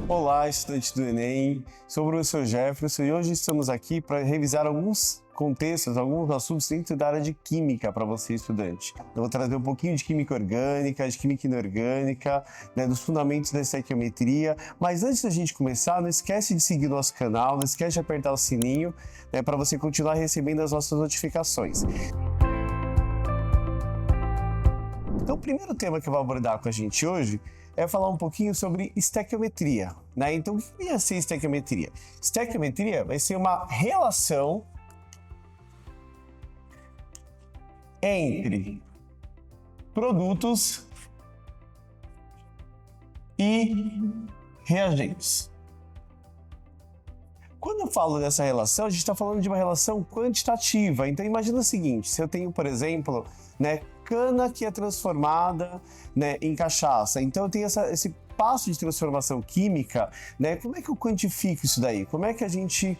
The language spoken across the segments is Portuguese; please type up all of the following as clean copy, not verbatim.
Olá, estudantes do Enem, sou o professor Jefferson e hoje estamos aqui para revisar alguns contextos, alguns assuntos dentro da área de Química para você, estudante. Eu vou trazer um pouquinho de Química Orgânica, de Química Inorgânica, dos fundamentos da estequiometria, mas antes da gente começar, não esquece de seguir nosso canal, não esquece de apertar o sininho para você continuar recebendo as nossas notificações. Então, o primeiro tema que eu vou abordar com a gente hoje é falar um pouquinho sobre estequiometria, Então, o que ia ser estequiometria? Estequiometria vai ser uma relação entre produtos e reagentes. Quando eu falo dessa relação, a gente está falando de uma relação quantitativa. Então, imagina o seguinte, se eu tenho, por exemplo, cana que é transformada em cachaça. Então, eu tenho esse passo de transformação química, Como é que eu quantifico isso daí? Como é que a gente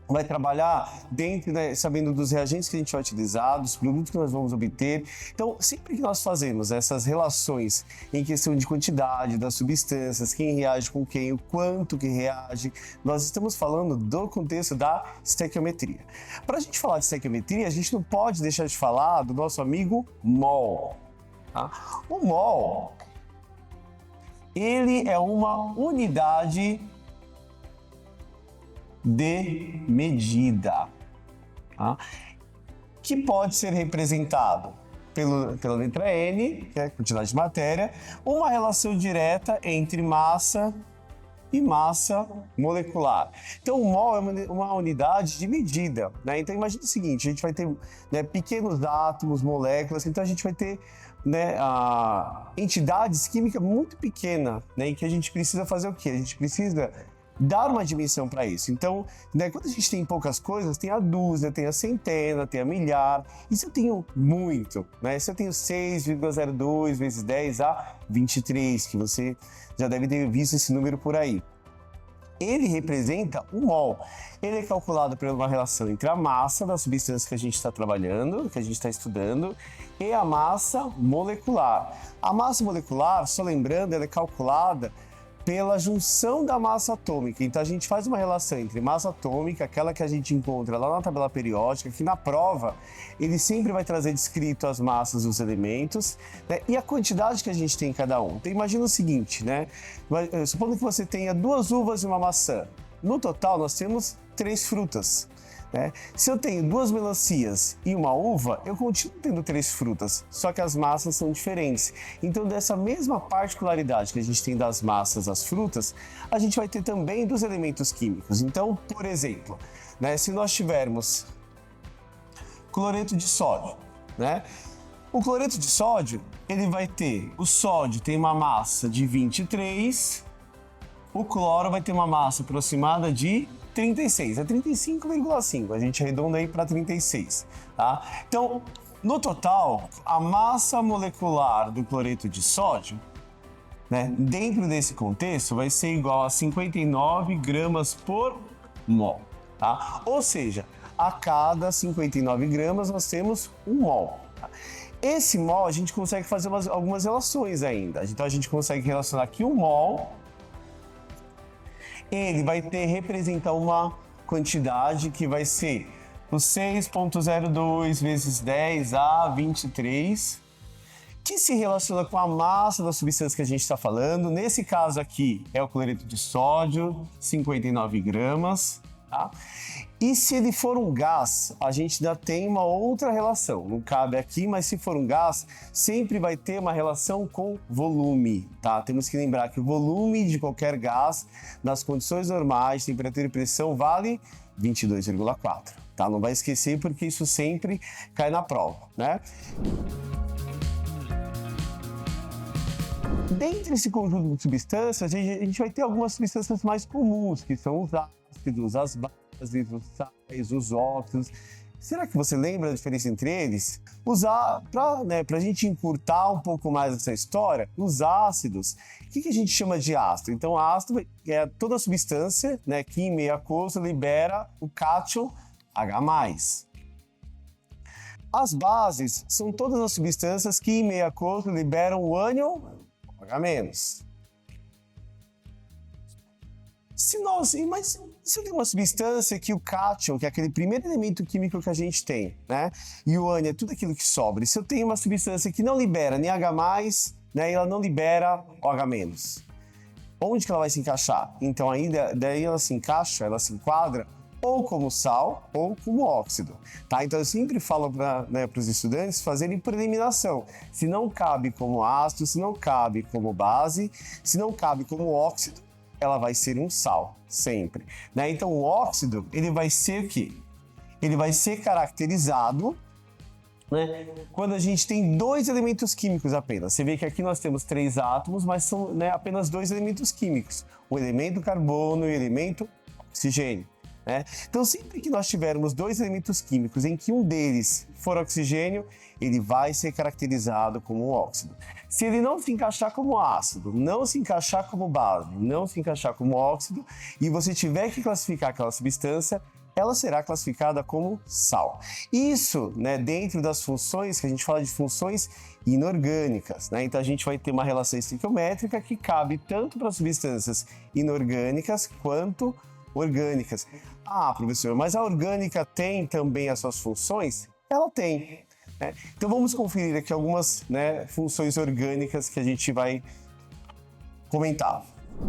vai trabalhar dentro, sabendo dos reagentes que a gente vai utilizar, dos produtos que nós vamos obter. Então, sempre que nós fazemos essas relações em questão de quantidade das substâncias, quem reage com quem, o quanto que reage, nós estamos falando do contexto da estequiometria. Para a gente falar de estequiometria, a gente não pode deixar de falar do nosso amigo mol. Tá? O mol, ele é uma unidade de medida, que pode ser representado pela letra N, que é a quantidade de matéria, uma relação direta entre massa e massa molecular. Então, o mol é uma unidade de medida, Então, imagine o seguinte, a gente vai ter pequenos átomos, moléculas, então a gente vai ter entidades químicas muito pequenas, em que a gente precisa fazer o quê? A gente precisa dar uma dimensão para isso. Então, quando a gente tem poucas coisas, tem a dúzia, tem a centena, tem a milhar. E se eu tenho muito, Se eu tenho 6,02 vezes 10 a 23, que você já deve ter visto esse número por aí. Ele representa o mol. Ele é calculado por uma relação entre a massa da substância que a gente está trabalhando, que a gente está estudando, e a massa molecular. A massa molecular, só lembrando, ela é calculada pela junção da massa atômica. Então a gente faz uma relação entre massa atômica, aquela que a gente encontra lá na tabela periódica, que na prova ele sempre vai trazer descrito as massas dos elementos, e a quantidade que a gente tem em cada um. Então imagina o seguinte, supondo que você tenha 2 uvas e uma maçã. No total nós temos 3 frutas. Se eu tenho 2 melancias e uma uva, eu continuo tendo 3 frutas, só que as massas são diferentes. Então, dessa mesma particularidade que a gente tem das massas das frutas, a gente vai ter também dos elementos químicos. Então, por exemplo, se nós tivermos cloreto de sódio, o cloreto de sódio, ele vai ter, o sódio tem uma massa de 23, o cloro vai ter uma massa aproximada de 36, é 35,5, a gente arredonda aí para 36, tá? Então, no total, a massa molecular do cloreto de sódio, dentro desse contexto, vai ser igual a 59 gramas por mol, tá? Ou seja, a cada 59 gramas nós temos 1 mol. Tá? Esse mol a gente consegue fazer algumas relações ainda, então a gente consegue relacionar aqui o mol, ele vai representar uma quantidade que vai ser o 6,02 vezes 10 a 23, que se relaciona com a massa da substância que a gente está falando. Nesse caso aqui é o cloreto de sódio, 59 gramas. Tá? E se ele for um gás, a gente ainda tem uma outra relação, não cabe aqui, mas se for um gás, sempre vai ter uma relação com volume, tá? Temos que lembrar que o volume de qualquer gás, nas condições normais, temperatura e pressão, vale 22,4, tá? Não vai esquecer porque isso sempre cai na prova, Dentre esse conjunto de substâncias, a gente vai ter algumas substâncias mais comuns, que são os ácidos, as bases, os sais, os óxidos. Será que você lembra a diferença entre eles? Para a gente encurtar um pouco mais essa história, os ácidos, o que a gente chama de ácido? Então, ácido é toda substância que em meio aquoso libera o cátion H+. As bases são todas as substâncias que em meio aquoso liberam o ânion H-. Mas se eu tenho uma substância que o cátion, que é aquele primeiro elemento químico que a gente tem, né? E o ânion é tudo aquilo que sobra. E se eu tenho uma substância que não libera nem H+, né? E ela não libera OH-, onde que ela vai se encaixar? Então daí ela se encaixa, ela se enquadra ou como sal ou como óxido, tá? Então eu sempre falo para os estudantes fazerem por eliminação. Se não cabe como ácido, se não cabe como base, se não cabe como óxido, ela vai ser um sal, sempre, né? Então o óxido, ele vai ser o quê? Ele vai ser caracterizado, né, quando a gente tem 2 elementos químicos apenas. Você vê que aqui nós temos 3 átomos, mas são, né, apenas 2 elementos químicos. O elemento carbono e o elemento oxigênio. Né? Então, sempre que nós tivermos 2 elementos químicos em que um deles for oxigênio, ele vai ser caracterizado como um óxido. Se ele não se encaixar como ácido, não se encaixar como base, não se encaixar como óxido, e você tiver que classificar aquela substância, ela será classificada como sal. Isso, né, dentro das funções, que a gente fala de funções inorgânicas, né? Então a gente vai ter uma relação estequiométrica que cabe tanto para substâncias inorgânicas quanto orgânicas. Ah, professor, mas a orgânica tem também as suas funções? Ela tem. Né? Então vamos conferir aqui algumas, né, funções orgânicas que a gente vai comentar.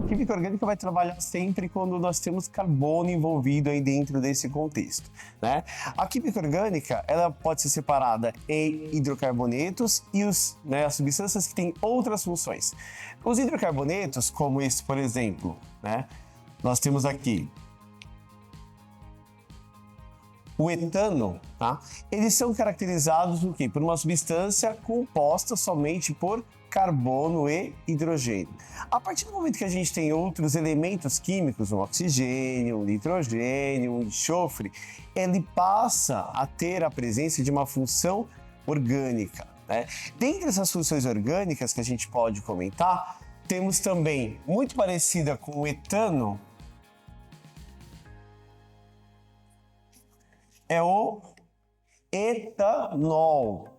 A química orgânica vai trabalhar sempre quando nós temos carbono envolvido aí dentro desse contexto, né? A química orgânica, ela pode ser separada em hidrocarbonetos e as substâncias que têm outras funções. Os hidrocarbonetos, como esse, por exemplo, né? Nós temos aqui o etano, tá? Eles são caracterizados por quê? Por uma substância composta somente por carbono e hidrogênio. A partir do momento que a gente tem outros elementos químicos, um oxigênio, um nitrogênio, um enxofre, ele passa a ter a presença de uma função orgânica, né? Dentre essas funções orgânicas que a gente pode comentar, temos também, muito parecida com o etano, é o etanol.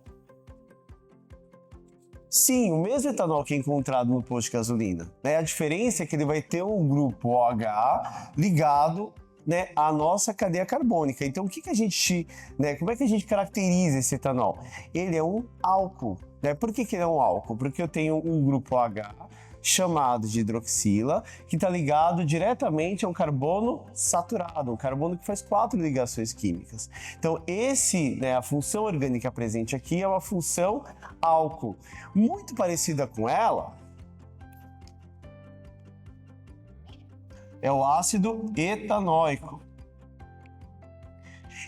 Sim, o mesmo etanol que é encontrado no posto de gasolina. Né? A diferença é que ele vai ter um grupo OH ligado, né, à nossa cadeia carbônica. Então, como é que a gente caracteriza esse etanol? Ele é um álcool. Né? Por que ele é um álcool? Porque eu tenho um grupo OH chamado de hidroxila, que está ligado diretamente a um carbono saturado, um carbono que faz 4 ligações químicas. Então, a função orgânica presente aqui é uma função álcool. Muito parecida com ela é o ácido etanóico.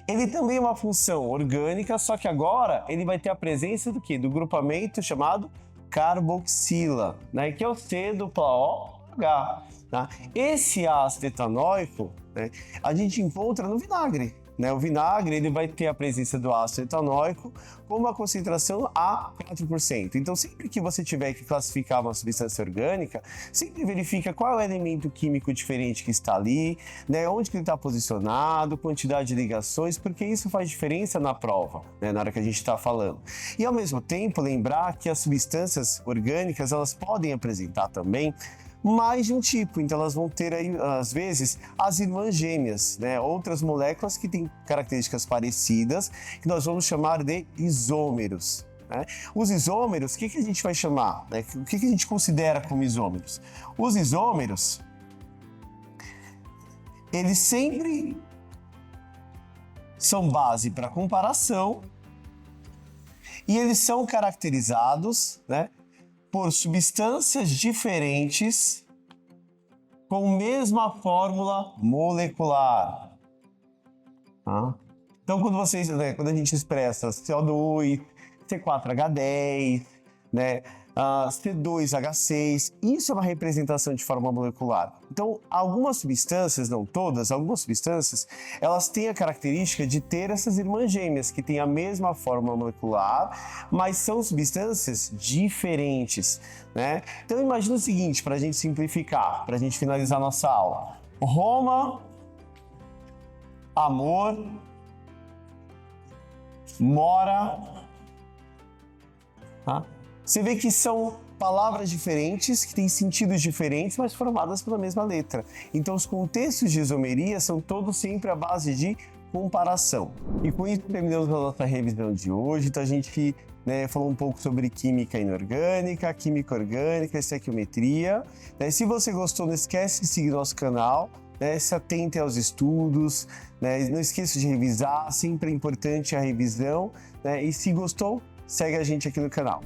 Ele também é uma função orgânica, só que agora ele vai ter a presença do quê? Do grupamento chamado carboxila, né, que é o C-OH. Tá? Esse ácido etanóico, né, a gente encontra no vinagre. Né? O vinagre ele vai ter a presença do ácido etanóico com uma concentração a 4%. Então, sempre que você tiver que classificar uma substância orgânica, sempre verifica qual é o elemento químico diferente que está ali, né? Onde que ele está posicionado, quantidade de ligações, porque isso faz diferença na prova, né? Na hora que a gente está falando. E, ao mesmo tempo, lembrar que as substâncias orgânicas elas podem apresentar também mais de um tipo, então elas vão ter aí, às vezes, as irmãs gêmeas, né? Outras moléculas que têm características parecidas, que nós vamos chamar de isômeros. Né? Os isômeros, o que a gente vai chamar? Né? O que a gente considera como isômeros? Os isômeros, eles sempre são base para comparação e eles são caracterizados, né, por substâncias diferentes com mesma fórmula molecular. Tá? Então, quando a gente expressa CO2, C4H10, né, C2H6, isso é uma representação de forma molecular. Então, algumas substâncias, não todas, algumas substâncias, elas têm a característica de ter essas irmãs gêmeas, que têm a mesma forma molecular, mas são substâncias diferentes, né? Então, imagina o seguinte, para a gente simplificar, para a gente finalizar nossa aula. Roma, amor, mora, tá? Você vê que são palavras diferentes, que têm sentidos diferentes, mas formadas pela mesma letra. Então, os contextos de isomeria são todos sempre à base de comparação. E com isso, terminamos a nossa revisão de hoje. Então, a gente falou um pouco sobre química inorgânica, química orgânica, estequiometria. Se você gostou, não esquece de seguir nosso canal, se atente aos estudos, não esqueça de revisar, sempre é importante a revisão. E se gostou, segue a gente aqui no canal.